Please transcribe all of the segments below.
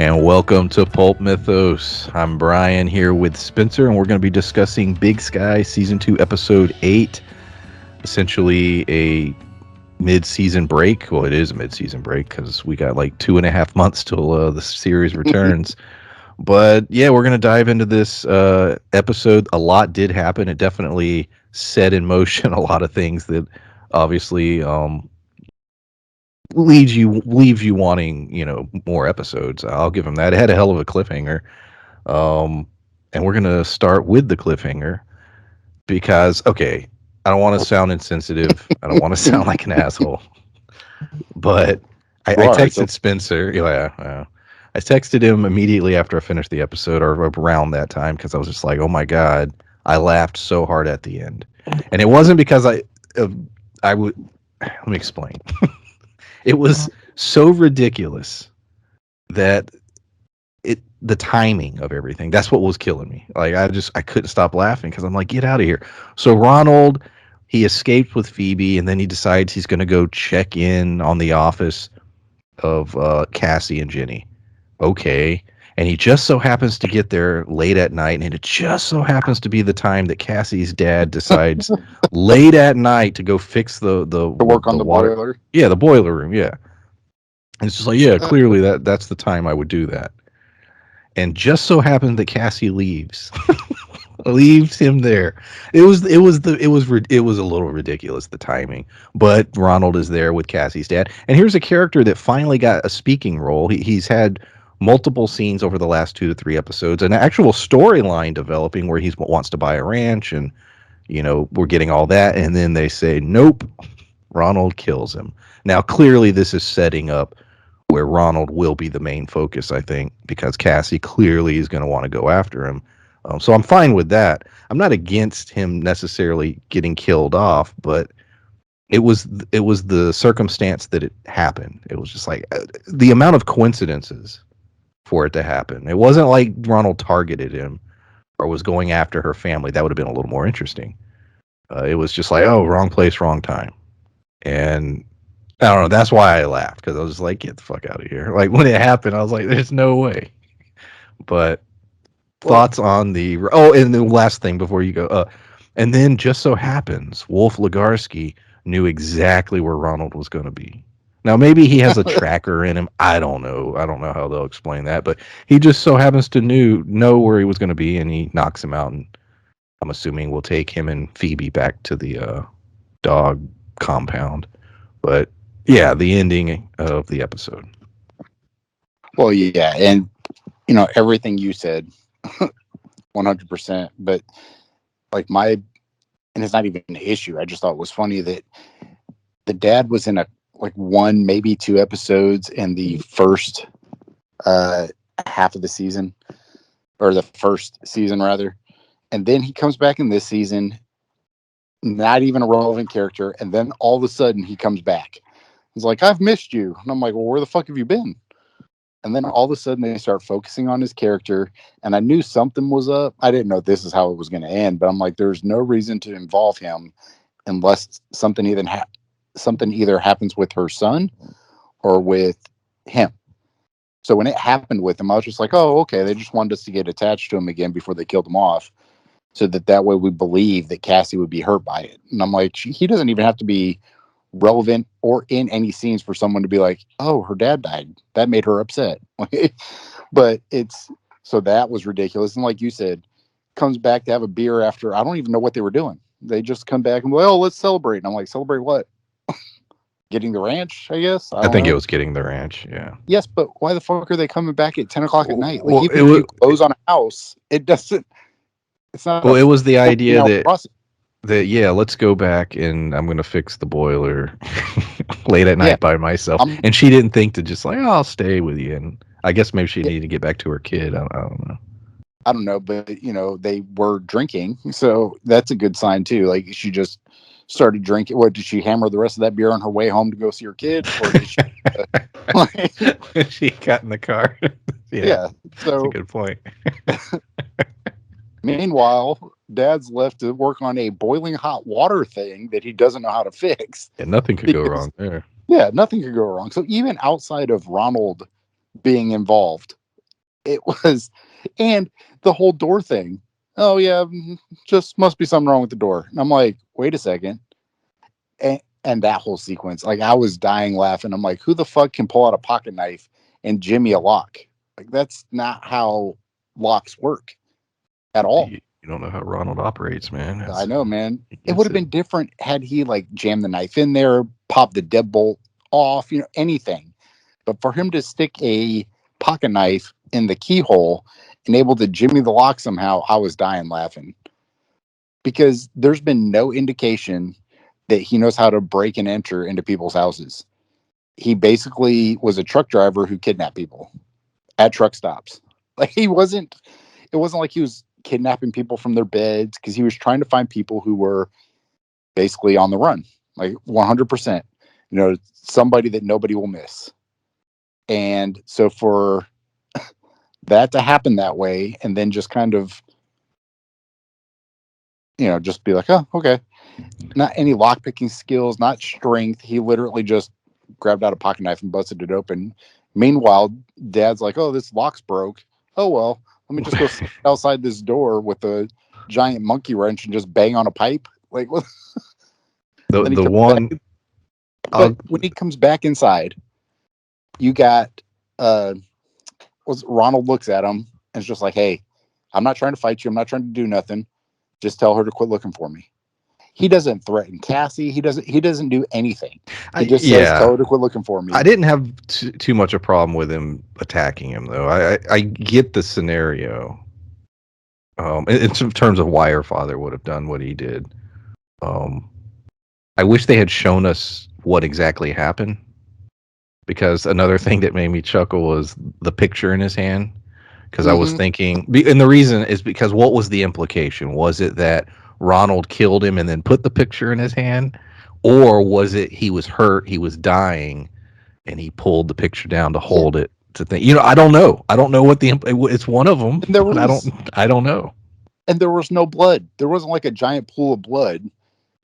And welcome to Pulp Mythos. I'm Brian here with Spencer, and we're going to be discussing Big Sky Season 2, Episode 8. Essentially a mid-season break. Well, it is a mid-season break because we got like 2.5 months till the series returns. But yeah, we're going to dive into this episode. A lot did happen. It definitely set in motion a lot of things that obviously leaves you wanting more episodes. I'll give them that. It had a hell of a cliffhanger, and we're gonna start with the cliffhanger because okay, I don't want to sound insensitive. I don't want to sound like an asshole, but I Right. So texted Spencer. Yeah, I texted him immediately after I finished the episode or around that time because I was just like, oh my god, I laughed so hard at the end, and it wasn't because I would. Let me explain. It was so ridiculous that the timing of everything, that's what was killing me. Like I couldn't stop laughing because I'm like, get out of here. So Ronald, he escaped with Phoebe, and then he decides he's going to go check in on the office of Cassie and Jenny. Okay. And he just so happens to get there late at night, and it just so happens to be the time that Cassie's dad decides late at night to go fix to work on the the water. boiler. Yeah, the boiler room. Yeah, and it's just like, yeah, clearly that's the time I would do that. And just so happens that Cassie leaves, leaves him there. It was a little ridiculous, the timing. But Ronald is there with Cassie's dad, and here's a character that finally got a speaking role. He's had multiple scenes over the last 2 to 3 episodes, an actual storyline developing where he wants to buy a ranch, and we're getting all that, and then they say nope. Ronald kills him. Now, clearly, this is setting up where Ronald will be the main focus, I think, because Cassie clearly is going to want to go after him. So I'm fine with that. I'm not against him necessarily getting killed off, but it was the circumstance that it happened. It was just like the amount of coincidences for it to happen. It wasn't like Ronald targeted him or was going after her family. That would have been a little more interesting. It was just like, oh, wrong place, wrong time. And I don't know. That's why I laughed because I was like, "Get the fuck out of here!" Like when it happened, I was like, "There's no way." But Well, thoughts on the oh, and the last thing before you go, and then just so happens Wolf Legarsky knew exactly where Ronald was going to be. Now maybe he has a tracker in him. I don't know. I don't know how they'll explain that, but he just so happens to know where he was going to be, and he knocks him out. And I'm assuming we'll take him and Phoebe back to the dog compound. But yeah, the ending of the episode. well, yeah, and everything you said, 100%. But like and it's not even an issue. I just thought it was funny that the dad was in one, maybe two episodes in the first uh half of the season, or the first season rather, and then he comes back in this season, not even a relevant character, and then all of a sudden he comes back. He's like, I've missed you. And I'm like, well, where the fuck have you been? And then all of a sudden they start focusing on his character. And I knew something was up. I didn't know this is how it was going to end, but I'm like, there's no reason to involve him unless something either happens with her son or with him. So when it happened with him, I was just like, oh, okay. They just wanted us to get attached to him again before they killed him off, so that way we believe that Cassie would be hurt by it. And I'm like, he doesn't even have to be relevant or in any scenes for someone to be like, oh, her dad died. That made her upset. But that was ridiculous. And like you said, comes back to have a beer after, I don't even know what they were doing. They just come back and, well, let's celebrate. And I'm like, celebrate what? Getting the ranch, I guess. I I don't think it know. was getting the ranch. Yeah. Yes, but why the fuck are they coming back at 10 o'clock at night? Like, Well, even if you close on a house, it's not a it was the idea 14-hour that process. yeah, let's go back and I'm gonna fix the boiler late at Yeah. night by myself. I'm And she didn't think to just like, oh, I'll stay with you. And I guess maybe she needed to get back to her kid. I don't know. I don't know, but they were drinking, so that's a good sign too. Like, she just started drinking. What, did she hammer the rest of that beer on her way home to go see her kid, or did she? Like, When she got in the car. Yeah, yeah. that's a So good point. meanwhile, Dad's left to work on a boiling hot water thing that he doesn't know how to fix. Yeah, nothing could go Because wrong there. yeah, nothing could go wrong. So even outside of Ronald being involved, It was, and the whole door thing. Oh yeah, just must be something wrong with the door. And I'm like, wait a second. And that whole sequence, like I was dying laughing. I'm like, who the fuck can pull out a pocket knife and jimmy a lock? Like that's not how locks work at all. You don't know how Ronald operates, man. I know, man. He It would gets have it. been different had he like jammed the knife in there, popped the deadbolt off, anything. But for him to stick a pocket knife in the keyhole and able to jimmy the lock somehow, I was dying laughing because there's been no indication that he knows how to break and enter into people's houses. He basically was a truck driver who kidnapped people at truck stops. Like it wasn't like he was kidnapping people from their beds because he was trying to find people who were basically on the run, like 100%, somebody that nobody will miss. And so for that to happen that way and then just kind of, just be like, oh, okay. Not any lockpicking skills, not strength. He literally just grabbed out a pocket knife and busted it open. Meanwhile, Dad's like, oh, this lock's broke. Oh, well, let me just go sit outside this door with a giant monkey wrench and just bang on a pipe. Like, what? Then he The comes one back. But when he comes back inside, you got Ronald looks at him and is just like, hey, I'm not trying to fight you. I'm not trying to do nothing. Just tell her to quit looking for me. He doesn't threaten Cassie. He doesn't do anything. He just says, tell her to quit looking for me. I didn't have too much a problem with him attacking him, though. I get the scenario. In terms of why her father would have done what he did. I wish they had shown us what exactly happened, because another thing that made me chuckle was the picture in his hand. Because I was thinking, and the reason is because what was the implication? Was it that Ronald killed him and then put the picture in his hand? Or was it he was hurt, he was dying, and he pulled the picture down to hold it to think? I don't know. I don't know what it's one of them, but I don't know. And there was no blood. There wasn't like a giant pool of blood.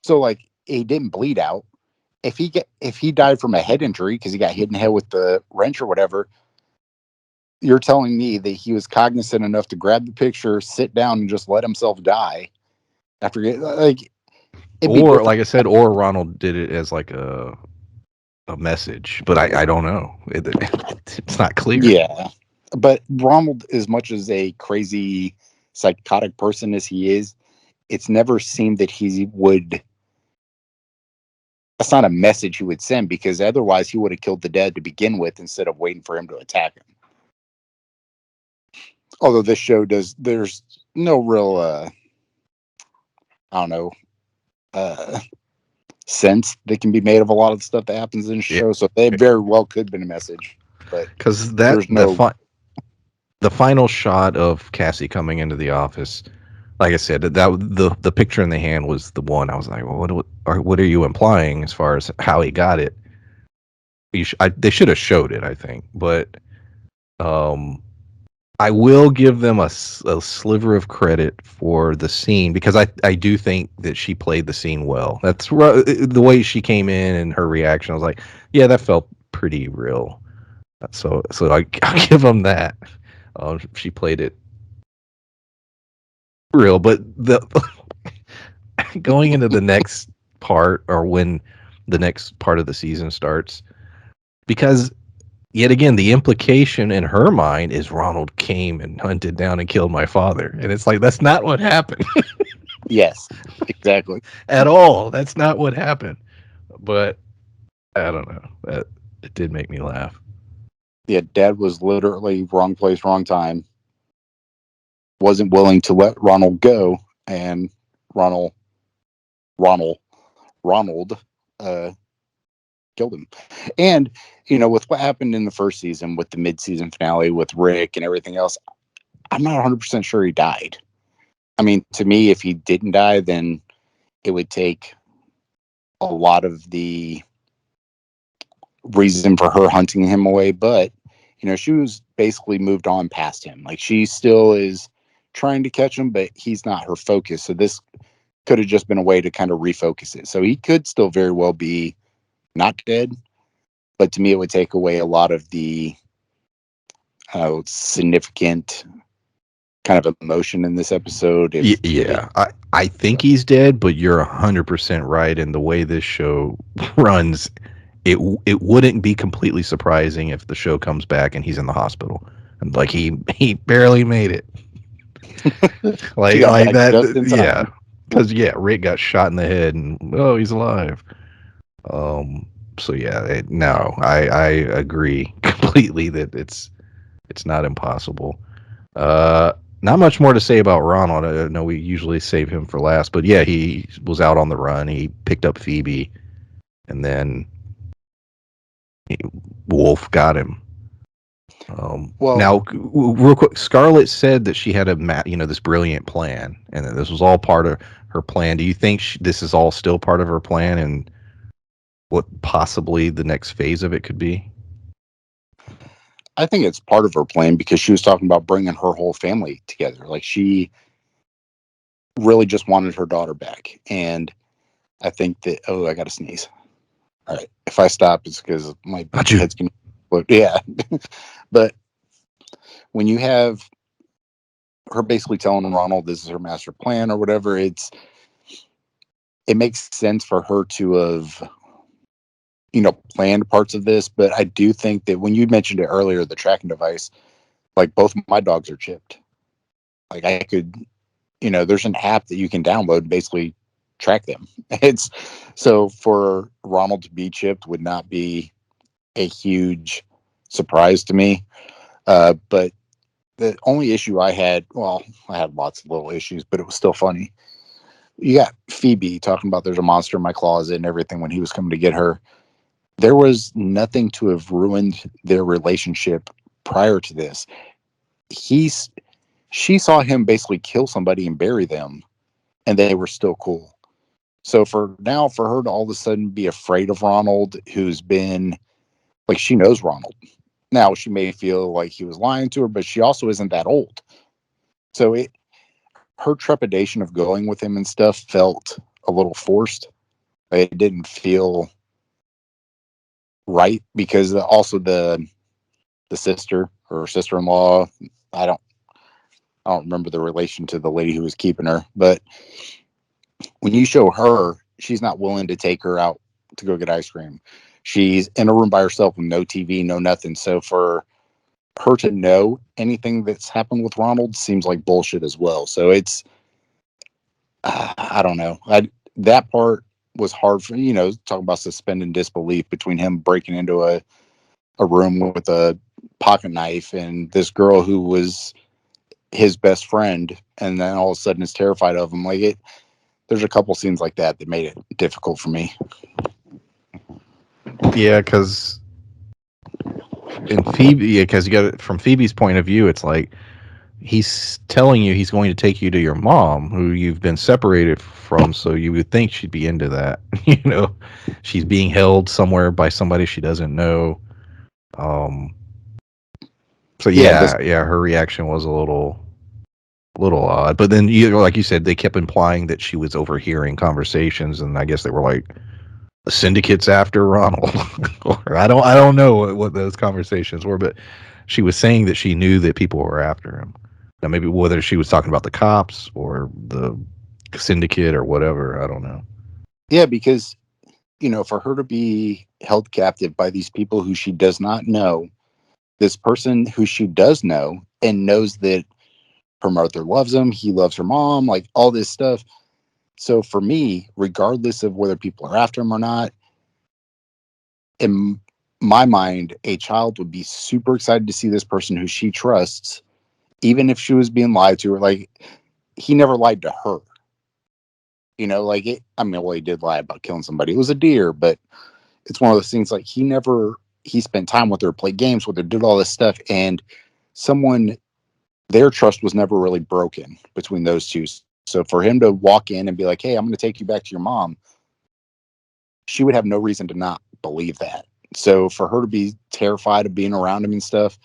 So like he didn't bleed out. If he died from a head injury because he got hit in the head with the wrench or whatever, you're telling me that he was cognizant enough to grab the picture, sit down, and just let himself die after or like I said, or Ronald did it as like a message, but I don't know. It's not clear. Yeah, but Ronald, as much as a crazy psychotic person as he is, it's never seemed that he would. That's not a message he would send, because otherwise he would have killed the dad to begin with instead of waiting for him to attack him. Although this show there's no real, I don't know, sense that can be made of a lot of the stuff that happens in the show. So they very well could have been a message, but because the final shot of Cassie coming into the office, like I said, that the picture in the hand was the one I was like, well, what are you implying as far as how he got it? They should have showed it, I think, but I will give them a sliver of credit for the scene, because I do think that she played the scene well. That's the way she came in and her reaction. I was like, yeah, that felt pretty real. So I'll give them that. She played it real, but the going into the next part, or when the next part of the season starts, because yet again, the implication in her mind is Ronald came and hunted down and killed my father. And it's like, that's not what happened. Yes, exactly. At all. That's not what happened. But I don't know. It did make me laugh. Yeah, Dad was literally wrong place, wrong time. Wasn't willing to let Ronald go, and Ronald killed him. And with what happened in the first season, with the mid-season finale with Rick and everything else, I'm not 100% sure he died. I mean, to me, if he didn't die, then it would take a lot of the reason for her hunting him away. But she was basically moved on past him. Like, she still is trying to catch him, but he's not her focus. So this could have just been a way to kind of refocus it. So he could still very well be not dead, but to me, it would take away a lot of the significant kind of emotion in this episode. Yeah, I think he's dead, but you're 100% right. In the way this show runs, it wouldn't be completely surprising if the show comes back and he's in the hospital and like he barely made it. He got like back that, just in yeah. time. Because Rick got shot in the head and he's alive. So yeah, no, I agree completely that it's not impossible. Not much more to say about Ronald. I know we usually save him for last, but yeah, he was out on the run. He picked up Phoebe, and then Wolf got him. Well, Now, real quick, Scarlett said that she had this brilliant plan, and that this was all part of her plan. Do you think this is all still part of her plan, and what possibly the next phase of it could be? I think it's part of her plan because she was talking about bringing her whole family together. Like she really just wanted her daughter back. And I think that, I got to sneeze. All right. If I stop, it's because my head's going to explode. Yeah. But when you have her basically telling Ronald this is her master plan or whatever, it makes sense for her to have, planned parts of this. But I do think that when you mentioned it earlier, the tracking device, like both my dogs are chipped. Like I could, there's an app that you can download and basically track them. It's so for Ronald to be chipped would not be a huge surprise to me. But the only issue I had, well, I had lots of little issues, but it was still funny. You got Phoebe talking about there's a monster in my closet and everything when he was coming to get her. There was nothing to have ruined their relationship prior to this. She saw him basically kill somebody and bury them, and they were still cool. So for her to all of a sudden be afraid of Ronald, who's been like, she knows Ronald. Now she may feel like he was lying to her, but she also isn't that old. So her trepidation of going with him and stuff felt a little forced. It didn't feel right because also the sister or sister-in-law, I don't remember the relation to the lady who was keeping her, but when you show her, she's not willing to take her out to go get ice cream. She's in a room by herself with no TV, no nothing. So for her to know anything that's happened with Ronald seems like bullshit as well. So it's, I don't know. That part was hard for, talking about suspending disbelief between him breaking into a room with a pocket knife and this girl who was his best friend. And then all of a sudden is terrified of him. Like there's a couple scenes like that made it difficult for me. Yeah, because in Phoebe, because you got it from Phoebe's point of view, it's like he's telling you he's going to take you to your mom, who you've been separated from. So you would think she'd be into that. She's being held somewhere by somebody she doesn't know. So yeah, her reaction was a little odd. But then like you said, they kept implying that she was overhearing conversations, and I guess they were like, syndicates after Ronald. Or I don't know what those conversations were, but she was saying that she knew that people were after him. Now maybe whether she was talking about the cops or the syndicate or whatever, I don't know. Yeah, because for her to be held captive by these people who she does not know, this person who she does know and knows that her mother loves him, he loves her mom, like all this stuff. So for me, regardless of whether people are after him or not, in my mind, a child would be super excited to see this person who she trusts, even if she was being lied to. Or like, he never lied to her. He did lie about killing somebody. It was a deer, but it's one of those things like he spent time with her, played games with her, did all this stuff, and their trust was never really broken between those two. So for him to walk in and be like, hey, I'm going to take you back to your mom, she would have no reason to not believe that. So for her to be terrified of being around him and stuff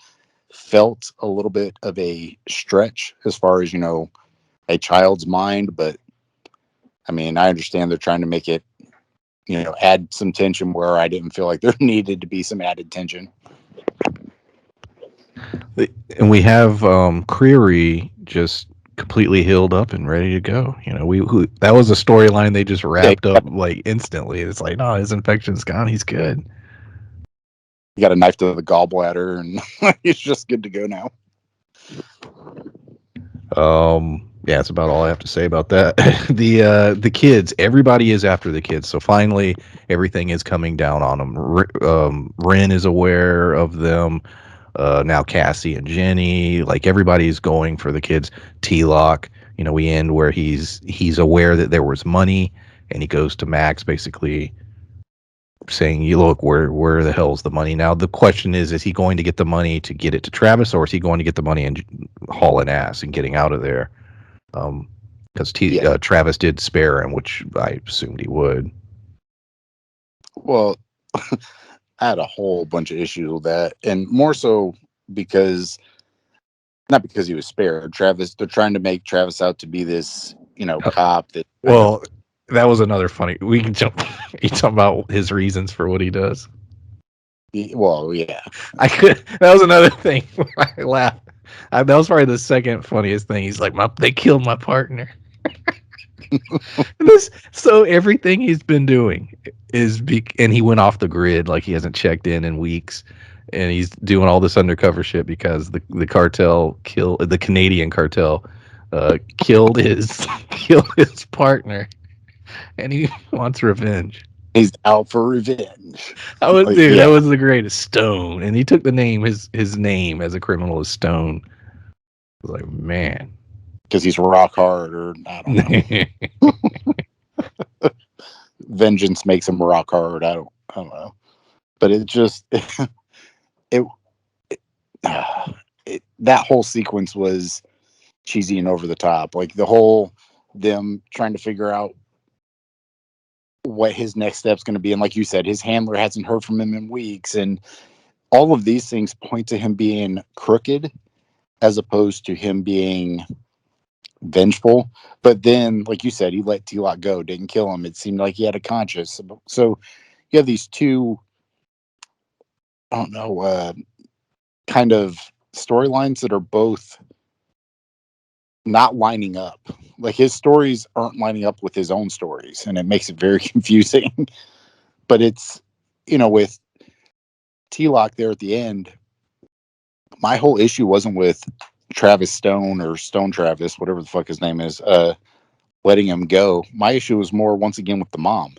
felt a little bit of a stretch as far as, a child's mind. But I mean, I understand they're trying to make it, add some tension where I didn't feel like there needed to be some added tension. And we have Creary just completely healed up and ready to go. You know, that was a storyline they just Yeah, wrapped up like instantly. It's like, no, his infection's gone. He's good. he got a knife to the gallbladder, and he's just good to go now. Yeah, that's about all I have to say about that. The kids, everybody is after the kids. So finally, everything is coming down on them. Ren is aware of them. Now Cassie and Jenny, like everybody's going for the kids. T-Lock, you know, we end where he's aware that there was money, and he goes to Max, basically saying, "You look, where the hell's the money?" Now the question is he going to get the money to get it to Travis, or is he going to get the money and hauling ass and getting out of there? Because Travis did spare him, which I assumed he would. Well, I had a whole bunch of issues with that, and more so because not because he was spared. Travis, they're trying to make Travis out to be this, cop that. Well, that was another funny. We can jump. You talking about his reasons for what he does? Well, yeah. That was another thing. I laughed. That was probably the second funniest thing. He's like, they killed my partner. So everything he's been doing and he went off the grid, like he hasn't checked in weeks, and he's doing all this undercover shit because the cartel the Canadian cartel killed his partner, and he wants revenge. He's out for revenge. That was the greatest. Stone, and he took the name his name as a criminal is Stone. I was like, man, because he's rock hard, or I don't know. Vengeance makes him rock hard. I don't know, but it just that whole sequence was cheesy and over the top. Like the whole them trying to figure out what his next step's going to be, and like you said, his handler hasn't heard from him in weeks, and all of these things point to him being crooked as opposed to him being vengeful. But then, like you said, he let T-Lock go, didn't kill him. It seemed like he had a conscience. So you have these two, I don't know, kind of storylines that are both not lining up. Like his stories aren't lining up with his own stories, and it makes it very confusing. But it's, with T-Lock there at the end, my whole issue wasn't with Travis Stone or Stone Travis, whatever the fuck his name is, letting him go. My issue was more once again with the mom.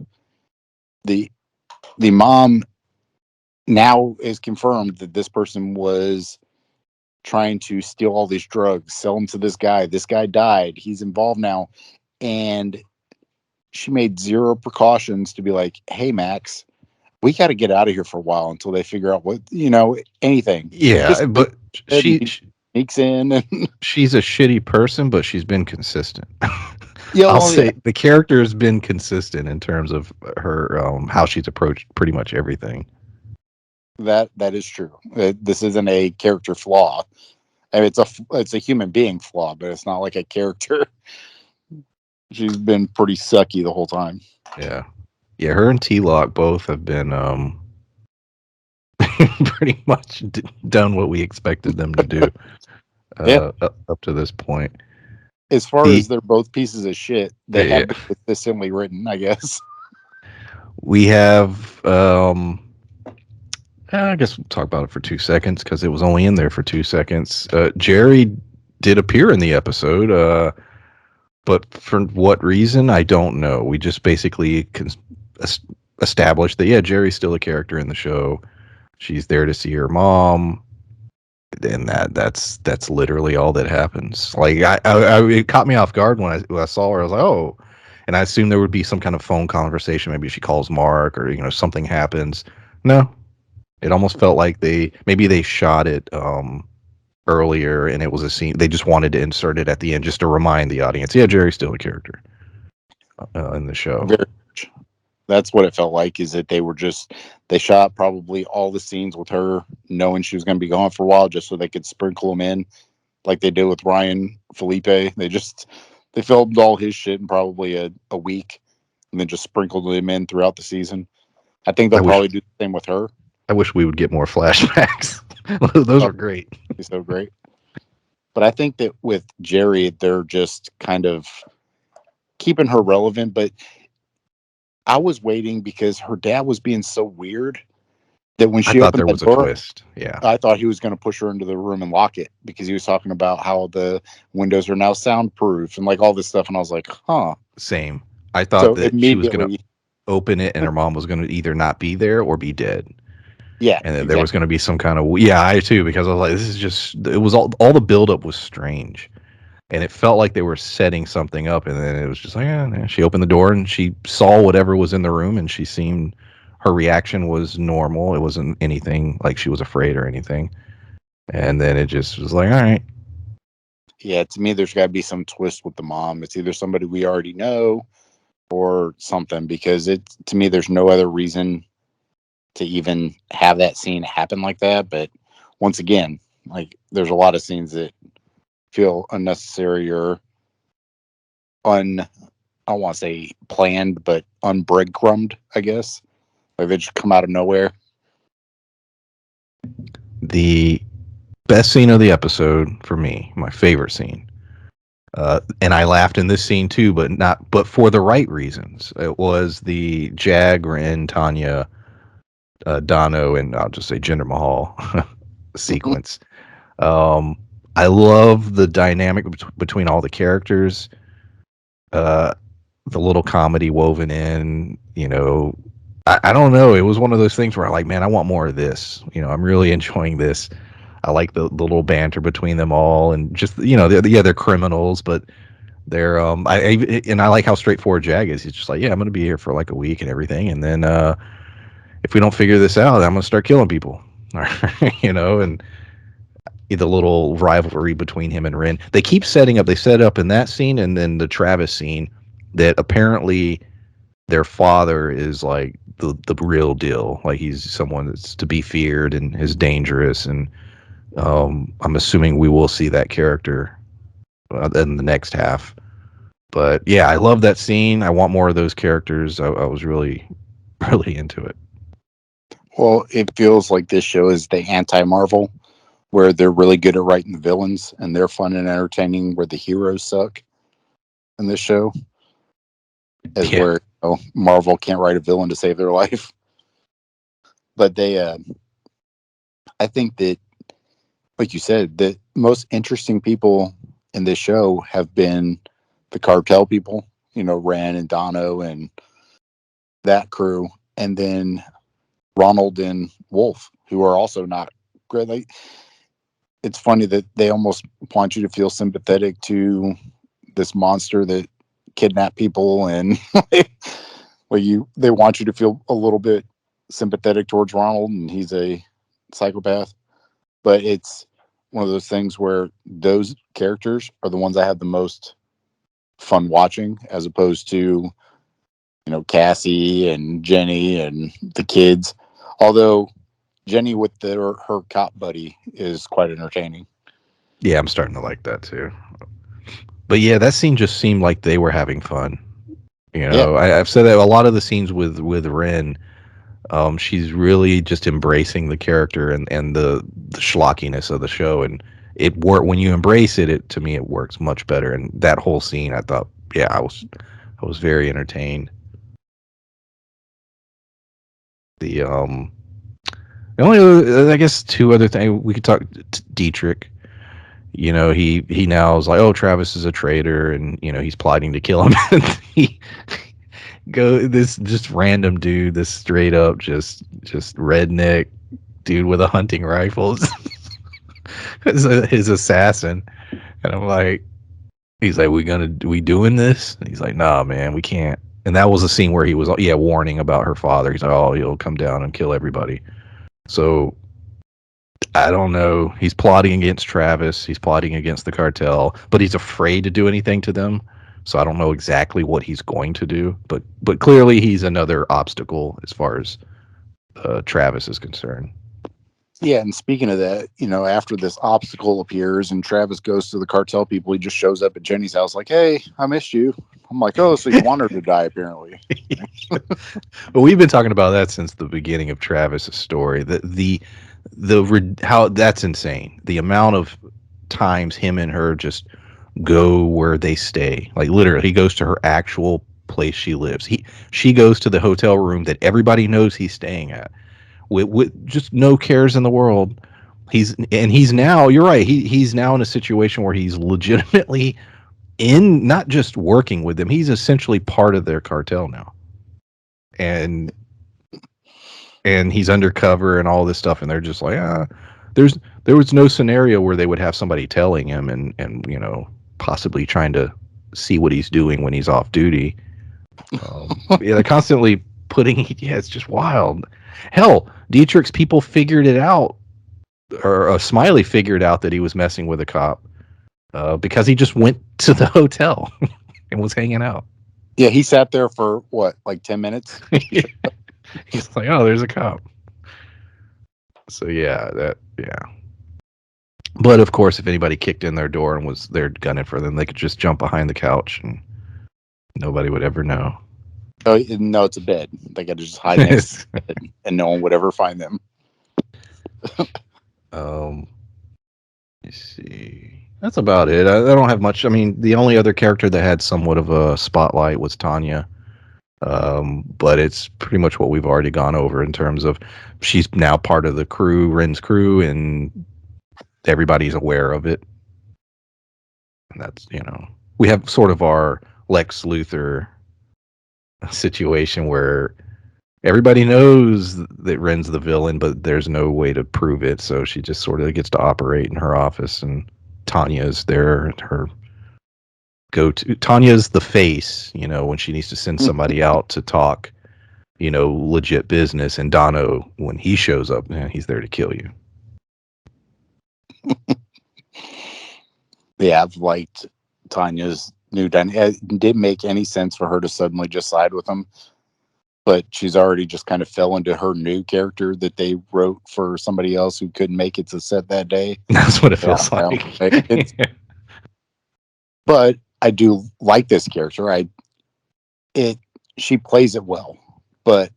The mom now is confirmed that this person was trying to steal all these drugs, sell them to this guy. This guy died. He's involved now. And she made zero precautions to be like, hey, Max, we got to get out of here for a while until they figure out what, anything. Yeah, but she sneaks in. And she's a shitty person, but she's been consistent. Yeah, I'll say the character has been consistent in terms of her how she's approached pretty much everything. That is true. This isn't a character flaw. I mean, it's a human being flaw, but it's not like a character. She's been pretty sucky the whole time. Yeah. Her and T-Lock both have been pretty much done what we expected them to do. Up to this point. As far as they're both pieces of shit, they have been consistently written, I guess. We have I guess we'll talk about it for 2 seconds because it was only in there for 2 seconds. Jerry did appear in the episode, but for what reason, I don't know. We just basically established that, Jerry's still a character in the show. She's there to see her mom, and that's literally all that happens. Like it caught me off guard when I saw her. I was like, oh, and I assumed there would be some kind of phone conversation. Maybe she calls Mark, or something happens. No. It almost felt like they shot it earlier, and it was a scene. They just wanted to insert it at the end just to remind the audience, yeah, Jerry's still a character in the show. Very much. That's what it felt like, is that they shot probably all the scenes with her knowing she was going to be gone for a while just so they could sprinkle them in like they did with Ryan Felipe. They filmed all his shit in probably a week and then just sprinkled him in throughout the season. I think they'll probably do the same with her. I wish we would get more flashbacks. Those Oh, were great. he's so great. But I think that with Jerry, they're just kind of keeping her relevant. But I was waiting because her dad was being so weird that when I she thought opened there that was a door, twist. Yeah, I thought he was going to push her into the room and lock it because he was talking about how the windows are now soundproof and like all this stuff. And I was like, huh. same. I thought So that she was going to immediately, open it and her mom was going to either not be there or be dead. yeah, And then there was exactly. going to be some kind of, yeah, I too, because I was like, this is just, it was all the buildup was strange. And it felt like they were setting something up. And then it was just like, she opened the door and she saw whatever was in the room and she seemed, her reaction was normal. It wasn't anything like she was afraid or anything. And then it just was like, all right. Yeah, to me, there's got to be some twist with the mom. It's either somebody we already know or something because it to me, there's no other reason to even have that scene happen like that. But once again, like there's a lot of scenes that feel unnecessary or un I don't want to say planned, but unbreadcrumbed, I guess. Like they just come out of nowhere. The best scene of the episode for me, my favorite scene. And I laughed in this scene too, but for the right reasons. It was the Jag, Ren, Tanya, Dono, and I'll just say Jinder Mahal sequence. Um, I love the dynamic between all the characters. Uh, the little comedy woven in, I don't know. It was one of those things where I'm like, man, I want more of this. I'm really enjoying this. I like the little banter between them all, and just they're criminals, but they're and I like how straightforward Jag is. He's just like, yeah, I'm gonna be here for like a week and everything, and then if we don't figure this out, I'm gonna start killing people, and the little rivalry between him and Ren. They keep setting up. They set up in that scene and then the Travis scene that apparently their father is like the real deal. Like he's someone that's to be feared and is dangerous. And I'm assuming we will see that character in the next half. But yeah, I love that scene. I want more of those characters. I was really, really into it. Well, it feels like this show is the anti-Marvel, where they're really good at writing the villains and they're fun and entertaining, where the heroes suck in this show, as Yeah. where Marvel can't write a villain to save their life. But I think that, like you said, the most interesting people in this show have been the cartel people, Ren and Dono and that crew, and then Ronald and Wolf, who are also not great. Like, it's funny that they almost want you to feel sympathetic to this monster that kidnapped people, and they want you to feel a little bit sympathetic towards Ronald, and he's a psychopath. But it's one of those things where those characters are the ones I have the most fun watching, as opposed to Cassie and Jenny and the kids. Although Jenny with her cop buddy is quite entertaining. Yeah, I'm starting to like that too. But yeah, that scene just seemed like they were having fun. Yeah, I've said that a lot of the scenes with Ren, she's really just embracing the character and the schlockiness of the show, and it work when you embrace it. To me, it works much better. And that whole scene, I thought, yeah, I was very entertained. The only other, I guess two other things we could talk. Dietrich, he now is like, oh, Travis is a traitor, and he's plotting to kill him. And he this just random dude, this straight up just redneck dude with a hunting rifle is his assassin. And I'm like, he's like, we doing this? And he's like, nah, man, we can't. And that was a scene where he was, yeah, warning about her father. He's like, oh, he'll come down and kill everybody. So I don't know. He's plotting against Travis. He's plotting against the cartel, but he's afraid to do anything to them. So I don't know exactly what he's going to do, but clearly he's another obstacle as far as Travis is concerned. yeah. And speaking of that, after this obstacle appears and Travis goes to the cartel people, he just shows up at Jenny's house like, "Hey, I missed you." I'm like, "Oh, so you want her to die?" Apparently. But we've been talking about that since the beginning of Travis's story. The how that's insane. The amount of times him and her just go where they stay. Like literally, he goes to her actual place she lives. She goes to the hotel room that everybody knows he's staying at with just no cares in the world. He's now, you're right, he's now in a situation where he's legitimately in, not just working with them, he's essentially part of their cartel now. And he's undercover and all this stuff, and they're just like, there was no scenario where they would have somebody telling him and possibly trying to see what he's doing when he's off duty. Yeah, they're constantly putting, yeah, it's just wild. Hell, Dietrich's people figured it out, or Smiley figured out that he was messing with a cop because he just went to the hotel and was hanging out. Yeah, he sat there for what, like 10 minutes? He's like, oh, there's a cop. So yeah. But of course, if anybody kicked in their door and was there gunning for them, they could just jump behind the couch and nobody would ever know. Oh no, it's a bed. They got to just hide next to the bed, and no one would ever find them. Let's see. That's about it. I don't have much. I mean, the only other character that had somewhat of a spotlight was Tanya. But it's pretty much what we've already gone over in terms of she's now part of the crew, Ren's crew, and everybody's aware of it. And that's, we have sort of our Lex Luthor situation where everybody knows that Ren's the villain, but there's no way to prove it. So she just sort of gets to operate in her office, and Tanya's there, her go-to. Tanya's the face, when she needs to send somebody out to talk, legit business. And Dono, when he shows up, he's there to kill you. Yeah, I've liked Tanya's new dynamic. It didn't make any sense for her to suddenly just side with him, but she's already just kind of fell into her new character that they wrote for somebody else who couldn't make it to set that day. That's what it feels like. But I do like this character. She plays it well, but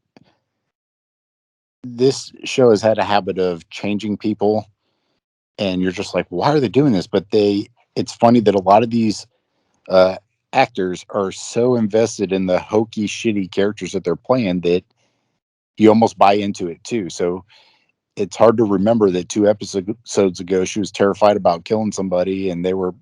this show has had a habit of changing people, and you're just like, why are they doing this? But it's funny that a lot of these actors are so invested in the hokey, shitty characters that they're playing that you almost buy into it too. So it's hard to remember that 2 episodes ago she was terrified about killing somebody, and they were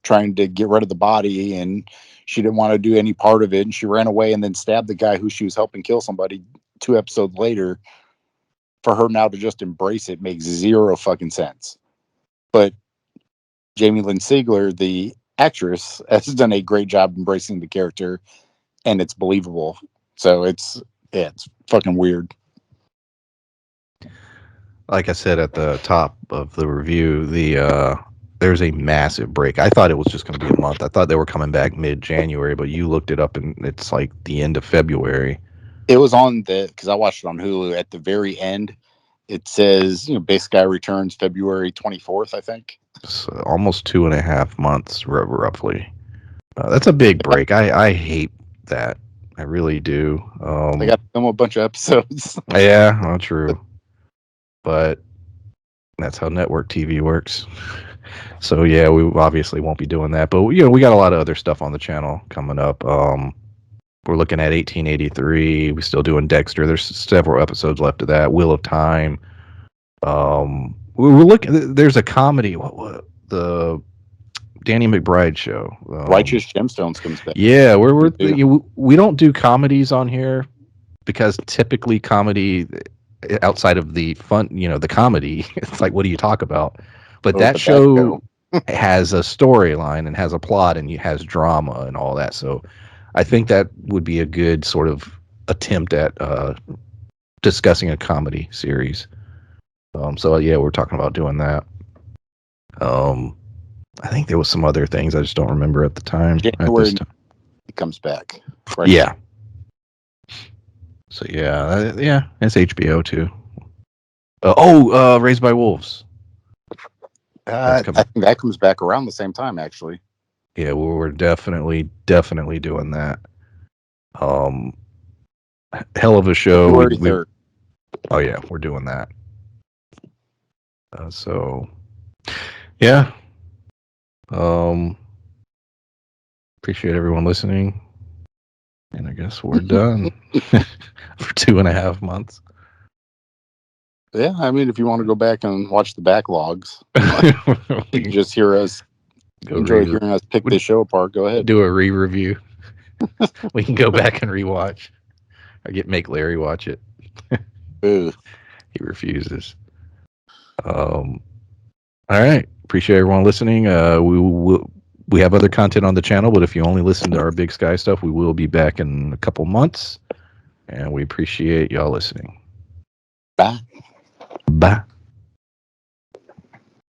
trying to get rid of the body, and she didn't want to do any part of it, and she ran away and then stabbed the guy who she was helping kill somebody 2 episodes later. For her now to just embrace it makes zero fucking sense. But Jamie Lynn Sigler, the actress, has done a great job embracing the character, and it's believable. So it's fucking weird. Like I said at the top of the review, there's a massive break. I thought it was just going to be a month. I thought they were coming back mid-January, but you looked it up and it's like the end of February. It was on because I watched it on Hulu. At the very end, it says, Base Guy returns February 24th, I think. So almost 2.5 months, roughly. That's a big break. I hate that. I really do. They got to film a bunch of episodes. Yeah, not true. But that's how network TV works. So yeah, we obviously won't be doing that. But we got a lot of other stuff on the channel coming up. We're looking at 1883. We're still doing Dexter. There's several episodes left of that. Wheel of Time. We're looking. There's a comedy. What the Danny McBride show? Righteous Gemstones comes back. Yeah, we don't do comedies on here because typically comedy, outside of the fun, the comedy, it's like, what do you talk about? But that show has a storyline and has a plot and has drama and all that. So I think that would be a good sort of attempt at discussing a comedy series. So yeah, we're talking about doing that. I think there was some other things I just don't remember at the time. January, it comes back. Right? Yeah. So yeah, it's HBO too. Raised by Wolves. I think that comes back around the same time, actually. Yeah, we're definitely doing that. Hell of a show. February 3rd. Oh yeah, we're doing that. So, yeah. Appreciate everyone listening. And I guess we're done for 2.5 months. Yeah, I mean, if you want to go back and watch the backlogs, We you just hear us go enjoy hearing us pick this show apart. Go ahead. do a re-review. We can go back and rewatch. Make Larry watch it. Ooh. He refuses. All right. Appreciate everyone listening. We have other content on the channel, but if you only listen to our Big Sky stuff, we will be back in a couple months. And we appreciate y'all listening. Bye. Bye.